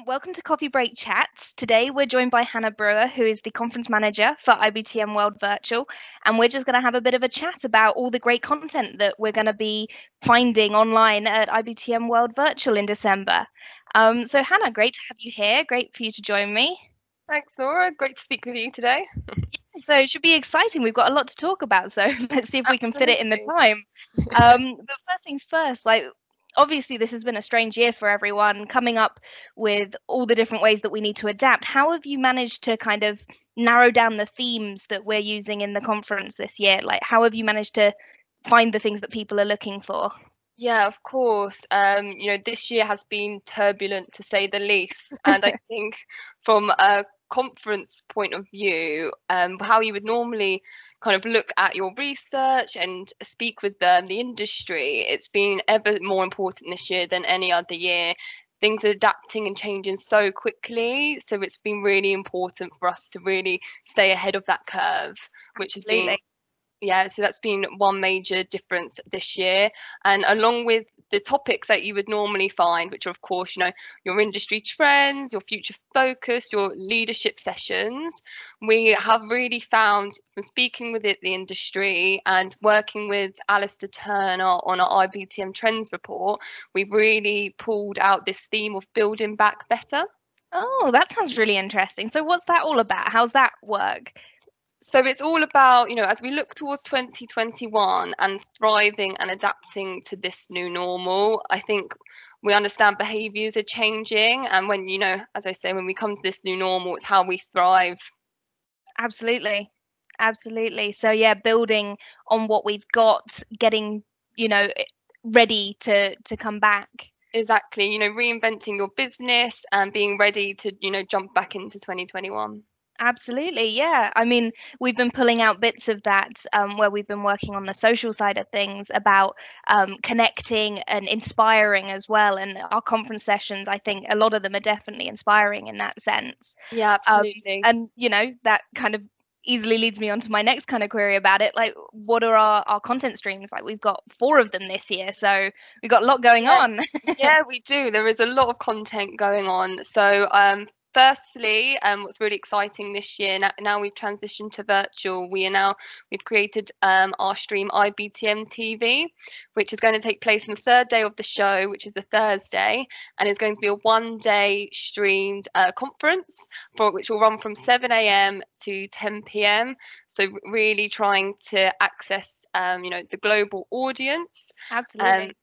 Welcome to Coffee Break Chats. Today we're joined by Hannah Brewer, who is the conference manager for IBTM World Virtual, and we're just going to have a bit of a chat about all the great content that we're going to be finding online at IBTM World Virtual in December. So Hannah, great to have you here. Great for you to join me. Thanks, Laura. Great to speak with you today. So it should be exciting. We've got a lot to talk about, so let's see if we can fit it in the Absolutely. time. But first things first, obviously this has been a strange year for everyone, coming up with all the different ways that we need to adapt. How have you managed to kind of narrow down the themes that we're using in the conference this year? Like, how have you managed to find the things that people are looking for? Yeah, of course. This year has been turbulent to say the least. And I think from a conference point of view, how you would normally kind of look at your research and speak with the industry, it's been ever more important this year than any other year. Things are adapting and changing so quickly. So it's been really important for us to really stay ahead of that curve, which has been Absolutely. so that's been one major difference this year. And along with the topics that you would normally find, which are, of course, your industry trends, your future focus, your leadership sessions, we have really found from speaking with the industry and working with Alistair Turner on our IBTM Trends report, we've really pulled out this theme of building back better. Oh, that sounds really interesting. So what's that all about? How's that work? So it's all about, as we look towards 2021 and thriving and adapting to this new normal, I think we understand behaviours are changing. And when, as I say, when we come to this new normal, it's how we thrive. Absolutely. Absolutely. So yeah, building on what we've got, getting, you know, ready to come back. Exactly, reinventing your business and being ready to, jump back into 2021. Absolutely, yeah. I mean, we've been pulling out bits of that where we've been working on the social side of things about connecting and inspiring as well. And our conference sessions, I think a lot of them are definitely inspiring in that sense. Yeah, Um, absolutely. and, that kind of easily leads me on to my next kind of query about it. Like, what are our content streams? Like, we've got 4 of them this year, so we've got a lot going Yeah, on. yeah, we do. There is a lot of content going on. So, firstly, what's really exciting this year, now we've transitioned to virtual, we've created our stream IBTM TV, which is going to take place on the third day of the show, which is a Thursday, and it's going to be a 1-day streamed conference which will run from 7 a.m. to 10 p.m. So really trying to access, the global audience. Absolutely.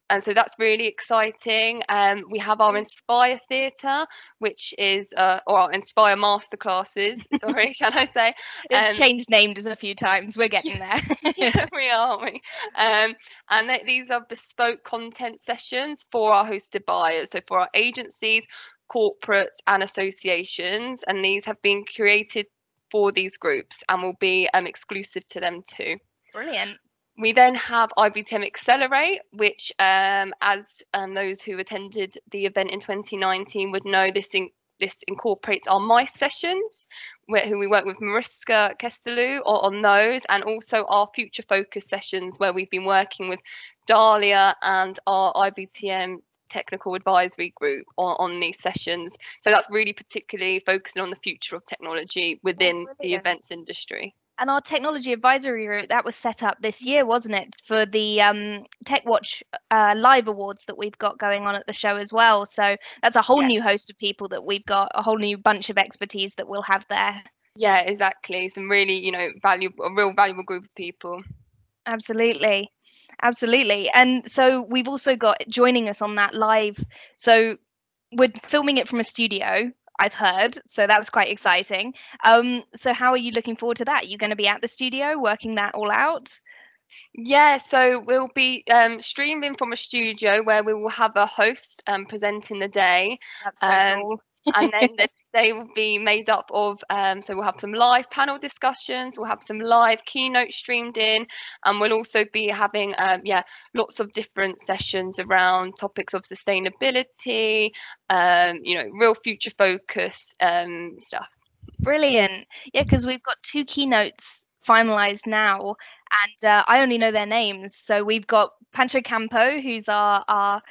And so that's really exciting. We have our Inspire Theatre, which is, or our Inspire Masterclasses, sorry, shall I say. It's Um, changed names a few times. We're getting there. yeah, we are. And these are bespoke content sessions for our hosted buyers, so for our agencies, corporates, and associations. And these have been created for these groups and will be exclusive to them too. Brilliant. We then have IBTM Accelerate, which, as those who attended the event in 2019 would know, this incorporates our MICE sessions, who we work with Mariska Kestelou on those, and also our future focus sessions, where we've been working with Dahlia and our IBTM technical advisory group on these sessions. So that's really particularly focusing on the future of technology within the Brilliant. events industry. And our technology advisory group that was set up this year, wasn't it, for the Tech Watch live awards that we've got going on at the show as well. So that's a whole Yeah. new host of people that we've got, a whole new bunch of expertise that we'll have there. Yeah, exactly. Some really, a real valuable group of people. Absolutely. Absolutely. And so we've also got joining us on that live. So we're filming it from a studio, I've heard. So that's quite exciting. So how are you looking forward to that? Are you going to be at the studio working that all out? Yeah, so we'll be streaming from a studio where we will have a host presenting the day. That's so Um, cool. and then they will be made up of, so we'll have some live panel discussions, we'll have some live keynote streamed in, and we'll also be having, lots of different sessions around topics of sustainability, real future focus stuff. Brilliant. Yeah, because we've got 2 keynotes finalized now, and I only know their names. So we've got Pancho Campo, who's our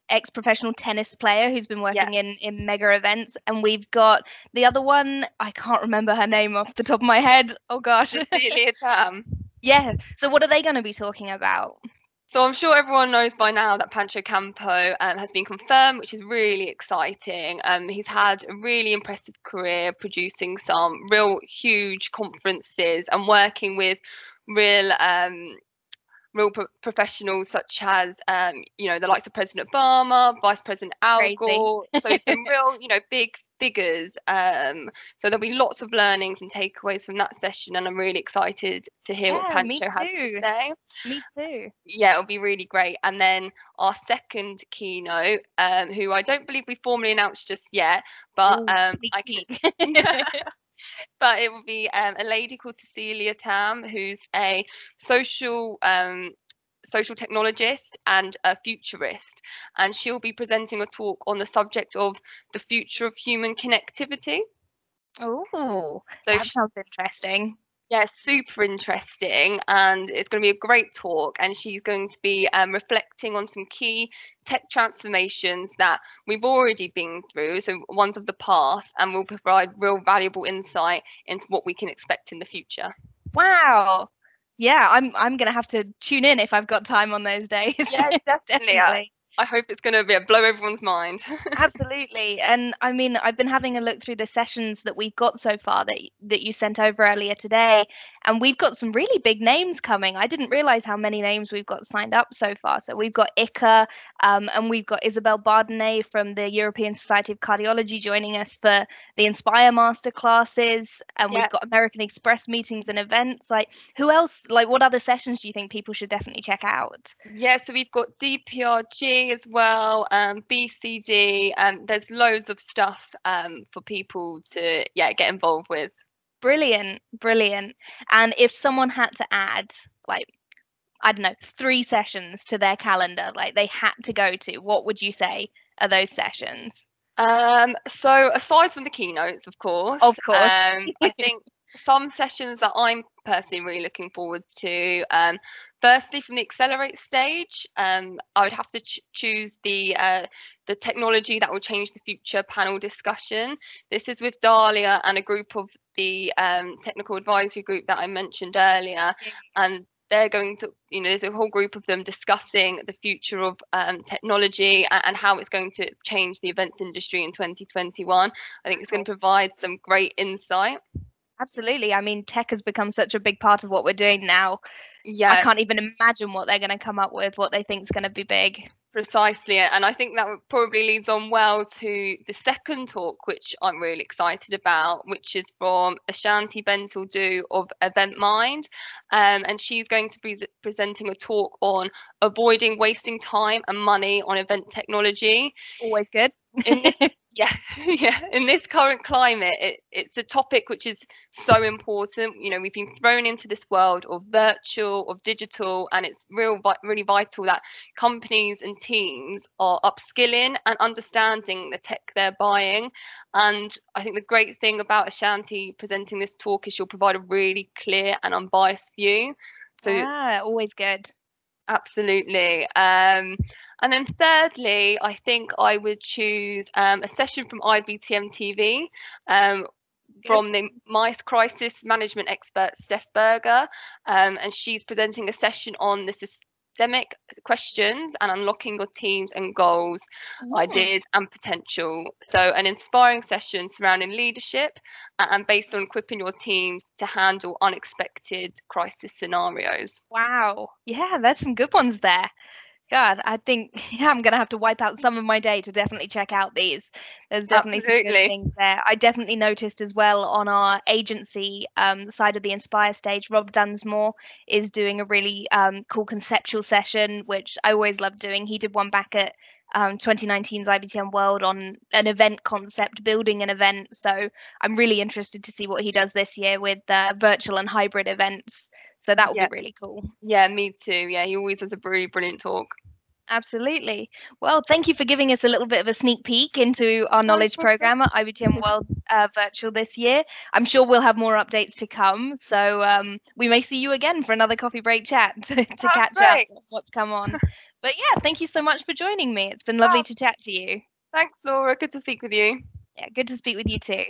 ex-professional tennis player who's been Yeah, working in mega events, and we've got the other one. I can't remember her name off the top of my head. Oh gosh. Cecilia Tam. Yeah. So what are they going to be talking about? So I'm sure everyone knows by now that Pancho Campo has been confirmed, which is really exciting. He's had a really impressive career producing some real huge conferences and working with real professionals such as the likes of President Obama, Vice President Al Crazy. Gore. So some real big figures. So there'll be lots of learnings and takeaways from that session, and I'm really excited to hear what Yeah, me Pancho has to too. say. Me too. Yeah, it'll be really great. And then our second keynote, who I don't believe we formally announced just yet, but Ooh, sneak I can. peek. But it will be a lady called Cecilia Tam, who's a social social technologist and a futurist, and she'll be presenting a talk on the subject of the future of human connectivity. Oh, So that sounds interesting. yeah, super interesting, and it's going to be a great talk. And she's going to be reflecting on some key tech transformations that we've already been through, so ones of the past, and will provide real valuable insight into what we can expect in the future. Wow. Yeah, I'm gonna have to tune in if I've got time on those days. Yeah, definitely. Definitely. I hope it's going to blow everyone's mind. Absolutely. And I mean, I've been having a look through the sessions that we've got so far that you sent over earlier today, and we've got some really big names coming. I didn't realize how many names we've got signed up so far. So we've got Ika, and we've got Isabel Bardenay from the European Society of Cardiology joining us for the Inspire Master classes, and Yeah. we've got American Express meetings and events. Like, who else? Like, what other sessions do you think people should definitely check out? Yeah, so we've got DPRG as well, BCD, there's loads of stuff for people to get involved with. Brilliant, brilliant. And if someone had to add, like, I don't know, 3 sessions to their calendar, like they had to go to, what would you say are those sessions? So aside from the keynotes, of course, Of course. I think some sessions that I'm personally really looking forward to. Firstly, from the accelerate stage, I would have to choose the technology that will change the future panel discussion. This is with Dahlia and a group of the technical advisory group that I mentioned earlier, and they're going to, there's a whole group of them discussing the future of technology and how it's going to change the events industry in 2021. I think it's going to provide some great insight. Absolutely. I mean, tech has become such a big part of what we're doing now. I Yeah, can't even imagine what they're going to come up with, what they think is going to be big. precisely. And I think that probably leads on well to the second talk, which I'm really excited about, which is from Ashanti Bentildu of Event Mind. And she's going to be presenting a talk on avoiding wasting time and money on event technology. Always good. Yeah, yeah. In this current climate, it's a topic which is so important. We've been thrown into this world of virtual, of digital, and it's really vital that companies and teams are upskilling and understanding the tech they're buying. And I think the great thing about Ashanti presenting this talk is she'll provide a really clear and unbiased view. So Always good. absolutely. And then thirdly, I think I would choose a session from IBTM TV from the MICE crisis management expert, Steph Berger. And she's presenting a session on the systemic questions and unlocking your teams and goals, ideas and potential. So an inspiring session surrounding leadership and based on equipping your teams to handle unexpected crisis scenarios. Wow. Yeah, there's some good ones there. God, I think I'm going to have to wipe out some of my day to definitely check out these. There's definitely some good Absolutely. things there. I definitely noticed as well on our agency side of the Inspire stage, Rob Dunsmore is doing a really cool conceptual session, which I always love doing. He did one back at 2019's IBTM World on an event concept, building an event. So I'm really interested to see what he does this year with virtual and hybrid events. So that will Yeah. be really cool. Yeah, me too. Yeah, he always has a really brilliant talk. Absolutely. Well, thank you for giving us a little bit of a sneak peek into our No knowledge problem. program at IBTM World Virtual this year. I'm sure we'll have more updates to come. So we may see you again for another coffee break chat to That's catch up great. on what's come on. But yeah, thank you so much for joining me. It's been lovely Oh, to chat to you. thanks, Laura. Good to speak with you. Yeah, good to speak with you too.